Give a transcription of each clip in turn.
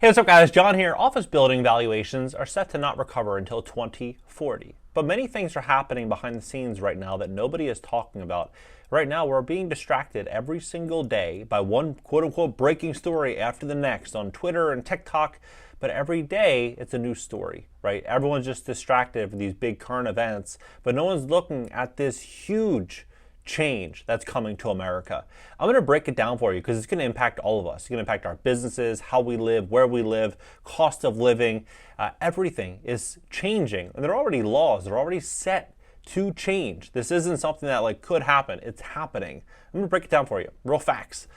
Hey, what's up, guys? John here. Office building valuations are set to not recover until 2040. But many things are happening behind the scenes right now that nobody is talking about. Right now, we're being distracted every single day by one quote-unquote breaking story after the next on Twitter and TikTok. But every day, it's a new story, right? Everyone's just distracted for these big current events, but no one's looking at this huge change that's coming to America. I'm going to break it down for you because it's going to impact all of us. It's going to impact our businesses, how we live, where we live, cost of living. Everything is changing, and there are already laws. They're already set to change. This isn't something that could happen. It's happening. I'm going to break it down for you. Real facts.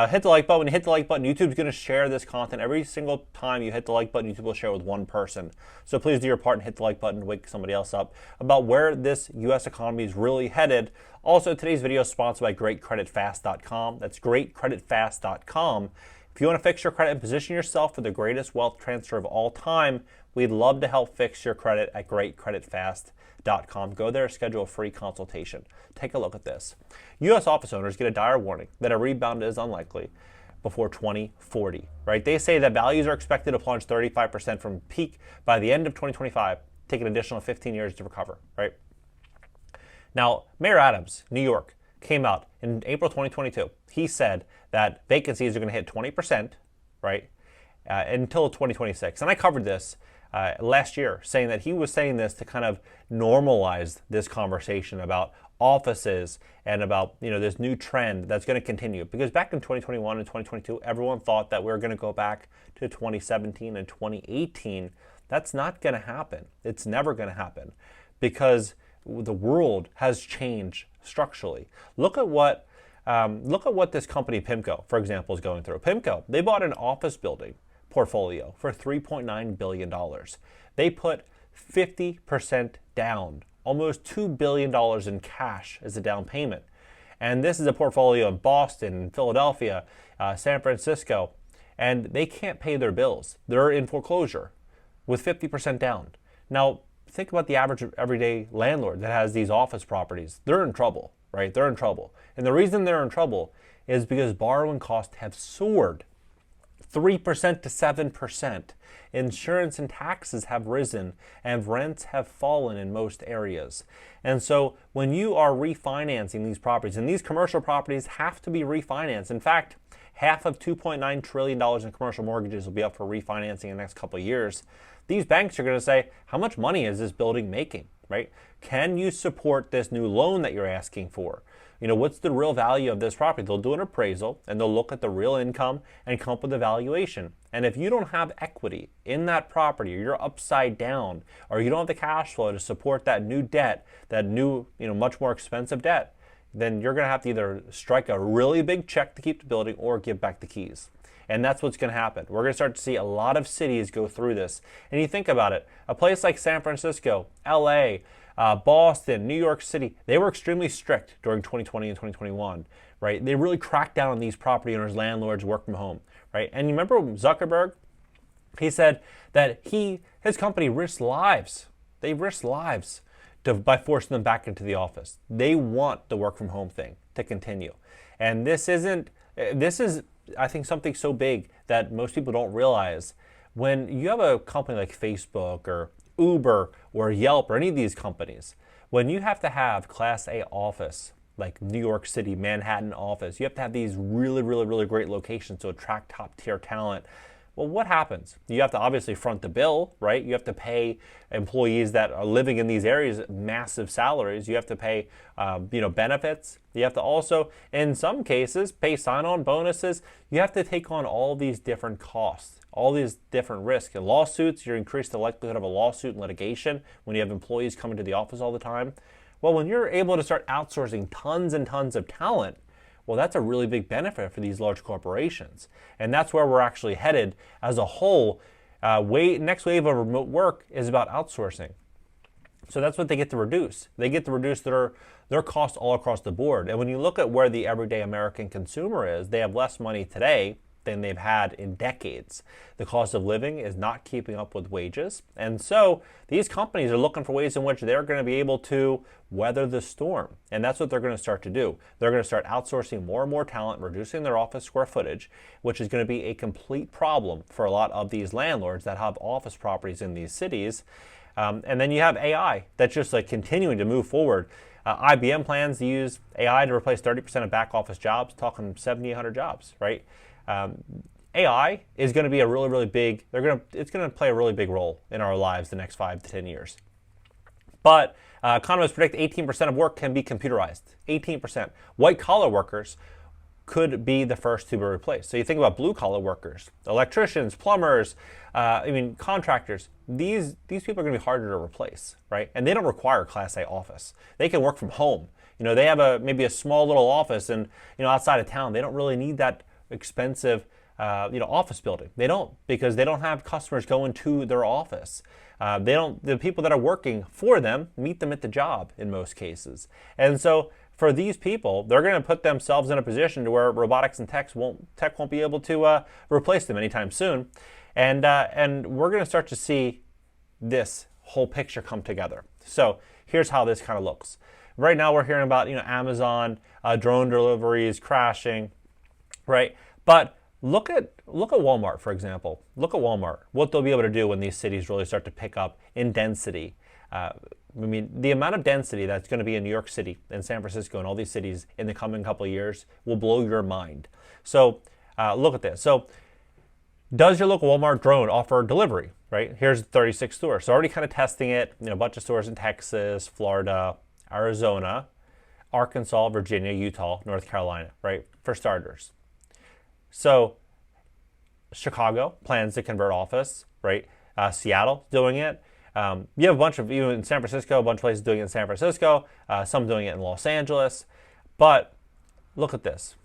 Hit the like button. When you hit the like button, YouTube's going to share this content. Every single time you hit the like button, YouTube will share it with one person. So please do your part and hit the like button to wake somebody else up about where this U.S. economy is really headed. Also, today's video is sponsored by GreatCreditFast.com. That's GreatCreditFast.com. If you want to fix your credit and position yourself for the greatest wealth transfer of all time, we'd love to help fix your credit at GreatCreditFast.com. Go there, schedule a free consultation. Take a look at this. U.S. office owners get a dire warning that a rebound is unlikely before 2040, right? They say that values are expected to plunge 35% from peak by the end of 2025, take an additional 15 years to recover, right? Now, Mayor Adams, New York, came out in April 2022. He said that vacancies are going to hit 20%, right, until 2026. And I covered this last year, saying that he was saying this to kind of normalize this conversation about offices and about this new trend that's going to continue. Because back in 2021 and 2022, everyone thought that we were going to go back to 2017 and 2018. That's not going to happen. It's never going to happen because the world has changed structurally. Look at what this company PIMCO, for example, is going through. PIMCO, they bought an office building portfolio for $3.9 billion. They put 50% down, almost $2 billion in cash as a down payment. And this is a portfolio in Boston, Philadelphia, San Francisco, and they can't pay their bills. They're in foreclosure with 50% down. Now, think about the average everyday landlord that has these office properties. They're in trouble, right? They're in trouble. And the reason they're in trouble is because borrowing costs have soared 3% to 7%. Insurance and taxes have risen and rents have fallen in most areas. And so when you are refinancing these properties, and these commercial properties have to be refinanced. In fact, half of $2.9 trillion in commercial mortgages will be up for refinancing in the next couple of years. These banks are going to say, how much money is this building making, right? Can you support this new loan that you're asking for? What's the real value of this property? They'll do an appraisal and they'll look at the real income and come up with a valuation. And if you don't have equity in that property, or you're upside down, or you don't have the cash flow to support that new debt, that new, much more expensive debt, then you're going to have to either strike a really big check to keep the building or give back the keys. And that's what's going to happen. We're going to start to see a lot of cities go through this. And you think about it, a place like San Francisco, LA, Boston, New York City, they were extremely strict during 2020 and 2021, right? They really cracked down on these property owners, landlords, work from home, right? And you remember Zuckerberg? He said that his company risked lives. They risked lives by forcing them back into the office. They want the work from home thing to continue. And this is, I think, something so big that most people don't realize. When you have a company like Facebook or Uber or Yelp or any of these companies, when you have to have Class A office, like New York City, Manhattan office, you have to have these really, really, really great locations to attract top tier talent. Well, what happens? You have to obviously front the bill, right? You have to pay employees that are living in these areas massive salaries. You have to pay, benefits. You have to also, in some cases, pay sign-on bonuses. You have to take on all these different costs, all these different risks. In lawsuits, you increase the likelihood of a lawsuit and litigation when you have employees coming to the office all the time. Well, when you're able to start outsourcing tons and tons of talent, well, that's a really big benefit for these large corporations. And that's where we're actually headed as a whole. Next wave of remote work is about outsourcing. So that's what they get to reduce. They get to reduce their costs all across the board. And when you look at where the everyday American consumer is, they have less money today than they've had in decades. The cost of living is not keeping up with wages. And so these companies are looking for ways in which they're going to be able to weather the storm. And that's what they're going to start to do. They're going to start outsourcing more and more talent, reducing their office square footage, which is going to be a complete problem for a lot of these landlords that have office properties in these cities. And then you have AI that's just like continuing to move forward. IBM plans to use AI to replace 30% of back office jobs, talking 7,800 jobs, right? AI is going to be a really, really big, it's going to play a really big role in our lives the next 5 to 10 years. But economists predict 18% of work can be computerized. 18%. White collar workers could be the first to be replaced. So you think about blue collar workers, electricians, plumbers, contractors. These people are going to be harder to replace, right? And they don't require Class A office. They can work from home. They have maybe a small little office and outside of town. They don't really need that expensive office building. They don't, because they don't have customers going to their office. The people that are working for them meet them at the job in most cases. And so for these people, they're going to put themselves in a position to where robotics and tech won't be able to replace them anytime soon. And we're going to start to see this whole picture come together. So here's how this kind of looks. Right now we're hearing about Amazon, drone deliveries crashing, right? But look at Walmart, for example. Look at Walmart, what they'll be able to do when these cities really start to pick up in density. The amount of density that's going to be in New York City and San Francisco and all these cities in the coming couple of years will blow your mind. So look at this. So does your local Walmart drone offer delivery, right? Here's 36 stores. So already kind of testing it, a bunch of stores in Texas, Florida, Arizona, Arkansas, Virginia, Utah, North Carolina, right? For starters. So Chicago plans to convert office, right? Seattle doing it. You have a bunch of, even in San Francisco, a bunch of places doing it in San Francisco, some doing it in Los Angeles. But look at this.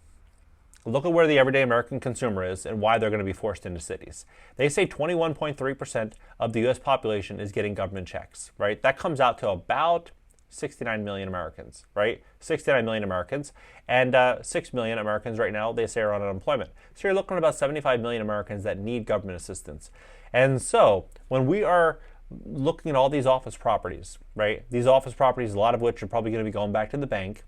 Look at where the everyday American consumer is and why they're going to be forced into cities. They say 21.3% of the U.S. population is getting government checks, right? That comes out to about 69 million Americans, right? 69 million Americans. And 6 million Americans right now, they say, are on unemployment. So you're looking at about 75 million Americans that need government assistance. And so when we are looking at all these office properties, right? These office properties, a lot of which are probably going to be going back to the bank.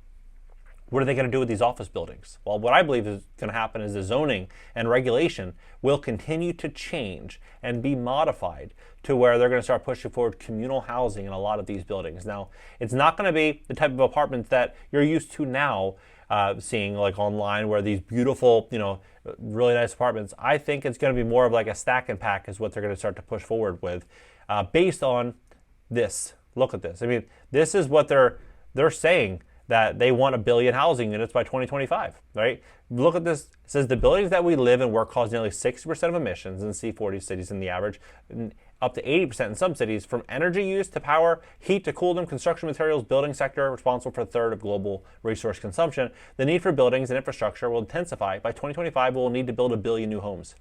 What are they going to do with these office buildings? Well, what I believe is going to happen is the zoning and regulation will continue to change and be modified to where they're going to start pushing forward communal housing in a lot of these buildings. Now, it's not going to be the type of apartments that you're used to now seeing like online, where these beautiful, really nice apartments. I think it's going to be more of like a stack and pack is what they're going to start to push forward with, based on this. Look at this. This is what they're saying, that they want 1 billion housing units by 2025, right? Look at this. It says the buildings that we live and work cause nearly 60% of emissions in C40 cities in the average, up to 80% in some cities, from energy use to power, heat to cool them, construction materials, building sector responsible for a third of global resource consumption. The need for buildings and infrastructure will intensify. By 2025, we'll need to build 1 billion new homes.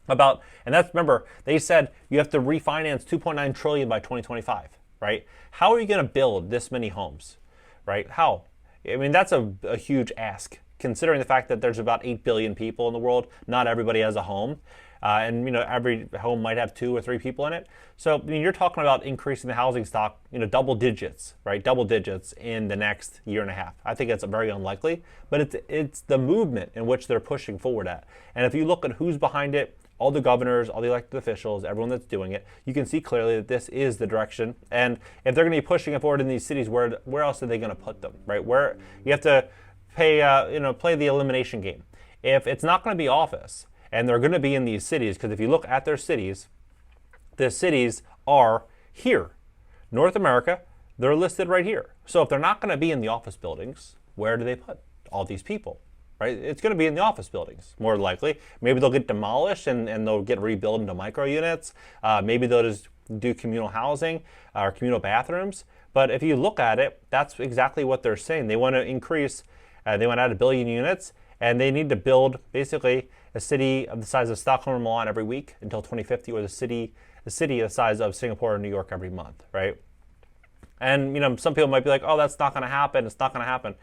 And remember, they said you have to refinance 2.9 trillion by 2025, right? How are you going to build this many homes? Right? How? That's a huge ask, considering the fact that there's about 8 billion people in the world. Not everybody has a home. And every home might have 2 or 3 people in it. So you're talking about increasing the housing stock, double digits, right? Double digits in the next year and a half. I think it's very unlikely, but it's the movement in which they're pushing forward at. And if you look at who's behind it, all the governors, all the elected officials, everyone that's doing it, you can see clearly that this is the direction. And if they're going to be pushing it forward in these cities, where else are they going to put them, right? Where you have to play the elimination game. If it's not going to be office, and they're going to be in these cities, because if you look at their cities, the cities are here. North America, they're listed right here. So if they're not going to be in the office buildings, where do they put all these people? Right? It's going to be in the office buildings, more likely. Maybe they'll get demolished and they'll get rebuilt into micro units. Maybe they'll just do communal housing or communal bathrooms. But if you look at it, that's exactly what they're saying. They want to increase, they want to add 1 billion units, and they need to build basically a city of the size of Stockholm or Milan every week until 2050, or the city the size of Singapore or New York every month, right? And some people might be like, oh, that's not going to happen. It's not going to happen.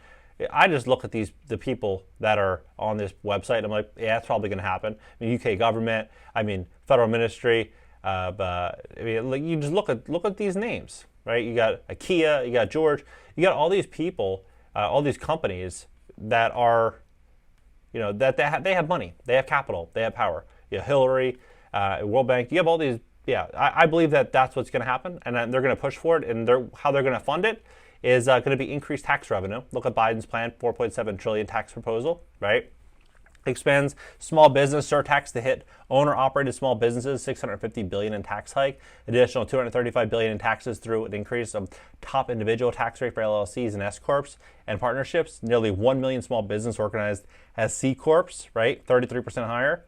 I just look at the people that are on this website, and I'm like, yeah, that's probably going to happen. I mean, UK government, I mean, federal ministry. But I mean, like, you just look at these names, right? You got IKEA, you got George, you got all these people, all these companies that are, that they have money, they have capital, they have power. Hillary, World Bank. You have all these. Yeah, I believe that that's what's going to happen, and they're going to push for it. And how they're going to fund it is going to be increased tax revenue. Look at Biden's plan, 4.7 trillion tax proposal, right? Expands small business surtax to hit owner-operated small businesses, 650 billion in tax hike, additional 235 billion in taxes through an increase of top individual tax rate for LLCs and S corps and partnerships. Nearly 1 million small business organized as C corps, right? 33% higher.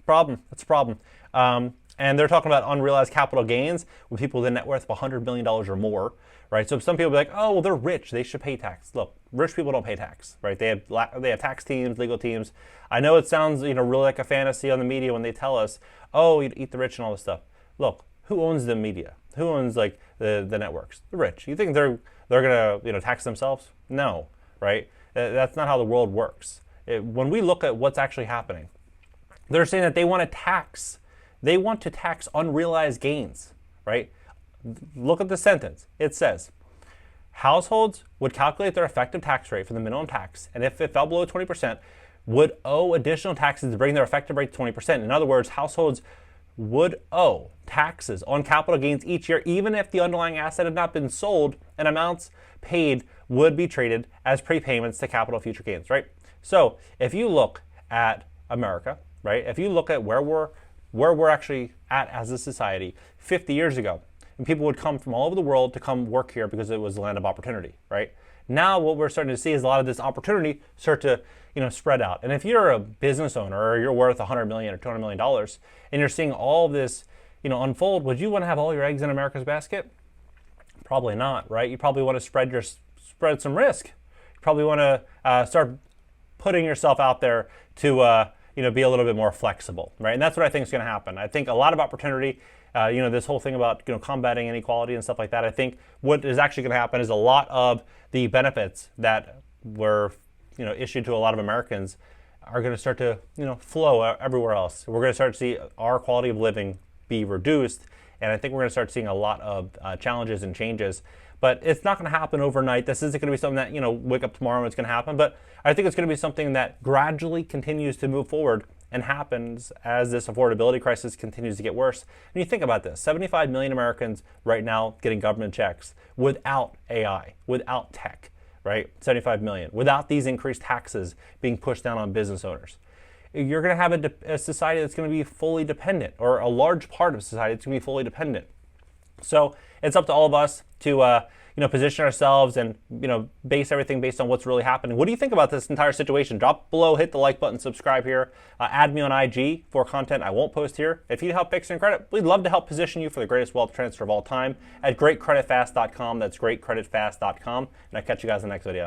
Problem. That's a problem. And they're talking about unrealized capital gains with people with a net worth of $100 million or more, right? So some people will be like, oh, well, they're rich, they should pay tax. Look, rich people don't pay tax, right? They have tax teams, legal teams. I know it sounds, really like a fantasy on the media when they tell us, oh, you eat the rich and all this stuff. Look, who owns the media? Who owns like the networks? The rich. You think they're gonna tax themselves? No, right? That's not how the world works. When we look at what's actually happening, they're saying that they want to tax unrealized gains, right? Look at the sentence. It says, households would calculate their effective tax rate for the minimum tax, and if it fell below 20%, would owe additional taxes to bring their effective rate to 20%. In other words, households would owe taxes on capital gains each year, even if the underlying asset had not been sold, and amounts paid would be treated as prepayments to capital future gains, right? So if you look at America, right? If you look at where we're actually at as a society 50 years ago, and people would come from all over the world to come work here because it was a land of opportunity, right? Now what we're starting to see is a lot of this opportunity start to, spread out. And if you're a business owner or you're worth $100 million or $200 million and you're seeing all of this, unfold, would you want to have all your eggs in America's basket? Probably not, right? You probably want to spread some risk. You probably want to start putting yourself out there to be a little bit more flexible, right? And that's what I think is going to happen. I think a lot of opportunity, this whole thing about combating inequality and stuff like that. I think what is actually going to happen is a lot of the benefits that were issued to a lot of Americans are going to start to flow everywhere else. We're going to start to see our quality of living be reduced, and I think we're going to start seeing a lot of challenges and changes. But it's not going to happen overnight. This isn't going to be something that, wake up tomorrow and it's going to happen. But I think it's going to be something that gradually continues to move forward and happens as this affordability crisis continues to get worse. And you think about this, 75 million Americans right now getting government checks without AI, without tech, right? 75 million, without these increased taxes being pushed down on business owners. You're going to have a society that's going to be fully dependent, or a large part of society that's going to be fully dependent. So it's up to all of us to position ourselves and base everything based on what's really happening. What do you think about this entire situation? Drop below, hit the like button, subscribe here, add me on IG for content I won't post here. If you help fix your credit, we'd love to help position you for the greatest wealth transfer of all time at greatcreditfast.com. That's greatcreditfast.com, and I'll catch you guys in the next video.